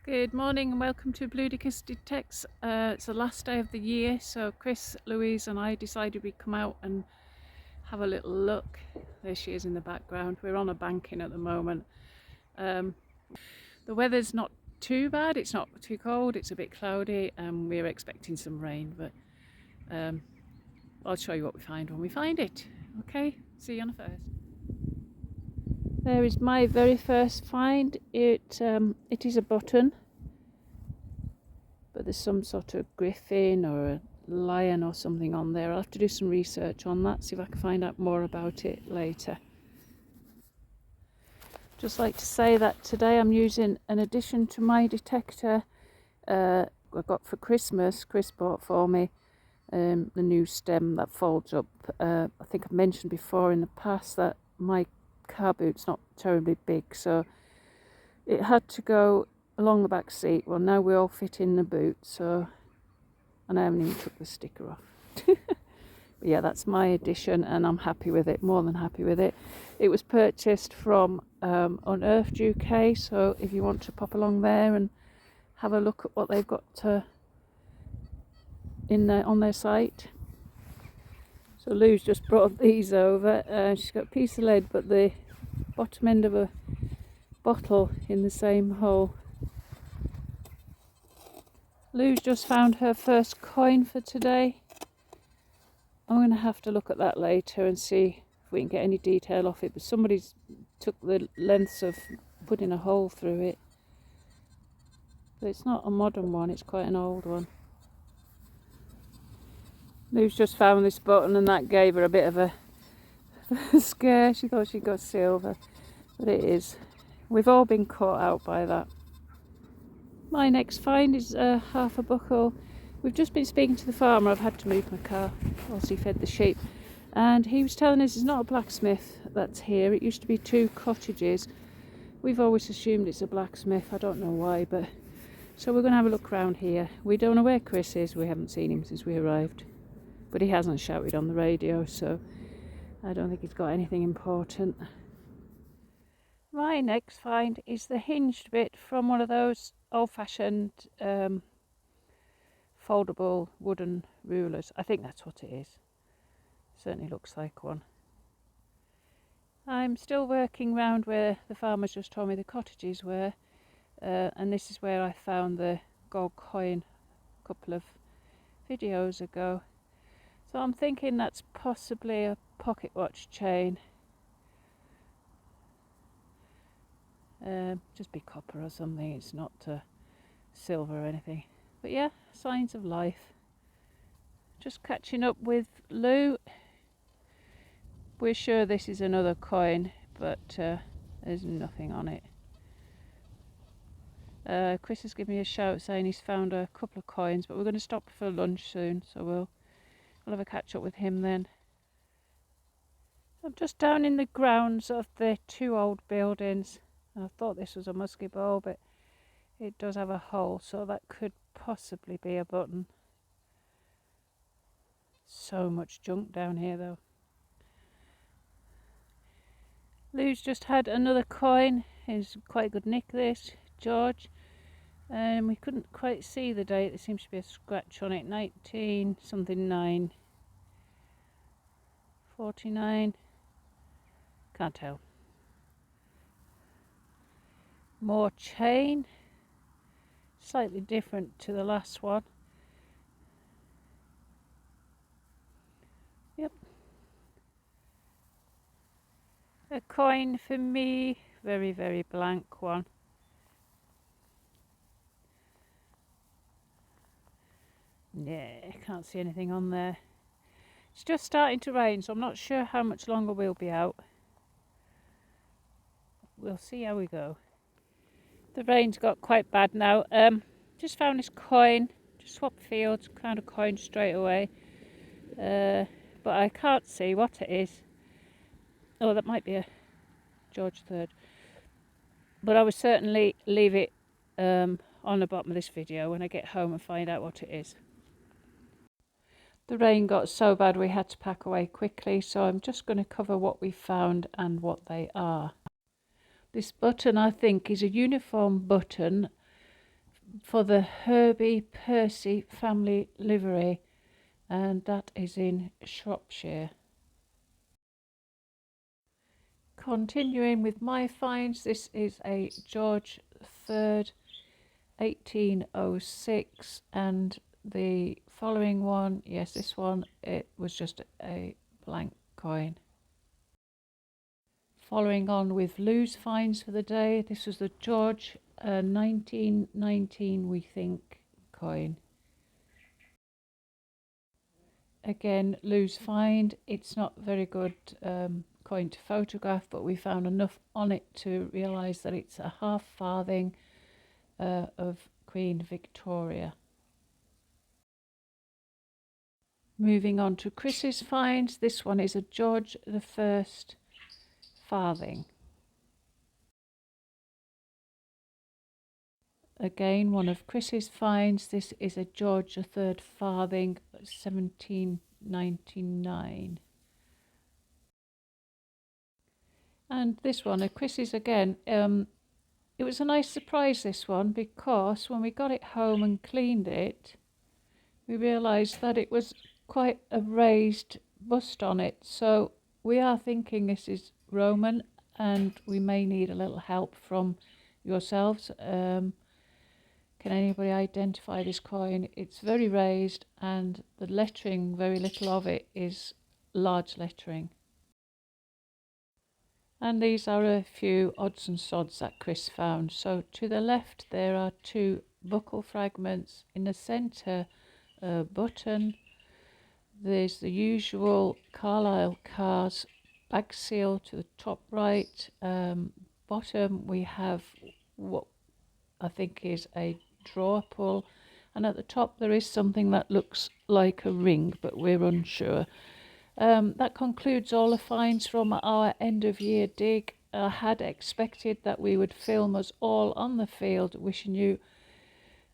Good morning and welcome to Bludicas Detects. It's the last day of the year, so Chris, Louise and I decided we'd come out and have a little look. There she is in the background. We're on a banking at the moment. The weather's not too bad, it's not too cold, it's a bit cloudy and we're expecting some rain, but I'll show you what we find when we find it. Okay, see you on the first. There is my very first find. It is a button, but there's some sort of griffin or a lion or something on there. I'll have to do some research on that, see if I can find out more about it later. Just like to say that today I'm using an addition to my detector I got for Christmas. Chris bought for me the new stem that folds up. I think I've mentioned before in the past that my car boot's not terribly big, so it had to go along the back seat. Well, now we all fit in the boot, so, and I haven't even took the sticker off. But yeah, that's my addition and I'm happy with it, more than happy with it. It was purchased from Unearthed UK, so if you want to pop along there and have a look at what they've got on their site. So Lou's just brought these over. She's got a piece of lead, but the bottom end of a bottle in the same hole. Lou's just found her first coin for today. I'm going to have to look at that later and see if we can get any detail off it, but somebody's took the lengths of putting a hole through it. But it's not a modern one, it's quite an old one. Lou's just found this button and that gave her a bit of a scare. She thought she got silver, but it is. We've all been caught out by that. My next find is half a buckle. We've just been speaking to the farmer. I've had to move my car whilst he fed the sheep, and he was telling us it's not a blacksmith that's here. It used to be two cottages. We've always assumed it's a blacksmith. I don't know why, but so we're going to have a look around here. We don't know where Chris is. We haven't seen him since we arrived, but he hasn't shouted on the radio, so I don't think he's got anything important. My next find is the hinged bit from one of those old-fashioned foldable wooden rulers. I think that's what it is. Certainly looks like one. I'm still working round where the farmers just told me the cottages were, and this is where I found the gold coin a couple of videos ago. So I'm thinking that's possibly a pocket watch chain. Just be copper or something, it's not silver or anything. But yeah, signs of life. Just catching up with Lou. We're sure this is another coin, but there's nothing on it. Chris has given me a shout saying he's found a couple of coins, but we're going to stop for lunch soon, so we'll have a catch up with him then. I'm just down in the grounds of the two old buildings. I thought this was a musky ball, but it does have a hole, so that could possibly be a button. So much junk down here though. Lou's just had another coin. It's quite a good nick, this, George. We couldn't quite see the date. There seems to be a scratch on it. 19 something 9. 49. Can't tell. More chain. Slightly different to the last one. Yep. A coin for me. Very, very blank one. Yeah, can't see anything on there. It's just starting to rain, so I'm not sure how much longer we'll be out. We'll see how we go. The rain's got quite bad now. Just found this coin. Just swapped fields, found a coin straight away. But I can't see what it is. Oh, that might be a George III. But I will certainly leave it on the bottom of this video when I get home and find out what it is. The rain got so bad we had to pack away quickly, so I'm just going to cover what we found and what they are. This button, I think, is a uniform button. for the Herbie Percy family livery, and that is in Shropshire. Continuing with my finds, this is a George III 1806, and the following one, yes, this one, it was just a blank coin. Following on with Lou's finds for the day, this was the George 1919, we think, coin. Again, Lou's find. It's not very good coin to photograph, but we found enough on it to realise that it's a half farthing of Queen Victoria. Moving on to Chris's finds. This one is a George I farthing. Again, one of Chris's finds. This is a George III farthing, 1799. And this one, a Chris's again. It was a nice surprise, this one, because when we got it home and cleaned it, we realised that it was quite a raised bust on it. So we are thinking this is Roman, and we may need a little help from yourselves. Can anybody identify this coin? It's very raised, and the lettering, very little of it, is large lettering. And these are a few odds and sods that Chris found. So to the left there are two buckle fragments. In the centre, a button. There's the usual Carlisle cars bag seal to the top right. Bottom we have what I think is a drawer pull, and at the top there is something that looks like a ring, but we're unsure. That concludes all the finds from our end of year dig. I had expected that we would film us all on the field wishing you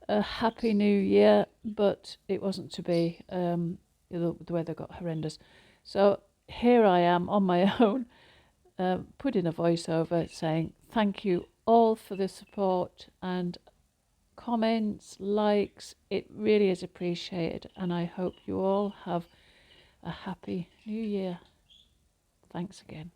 a happy new year, but it wasn't to be. The weather got horrendous. So here I am on my own, putting a voiceover saying thank you all for the support and comments, likes. It really is appreciated, and I hope you all have a happy new year. Thanks again.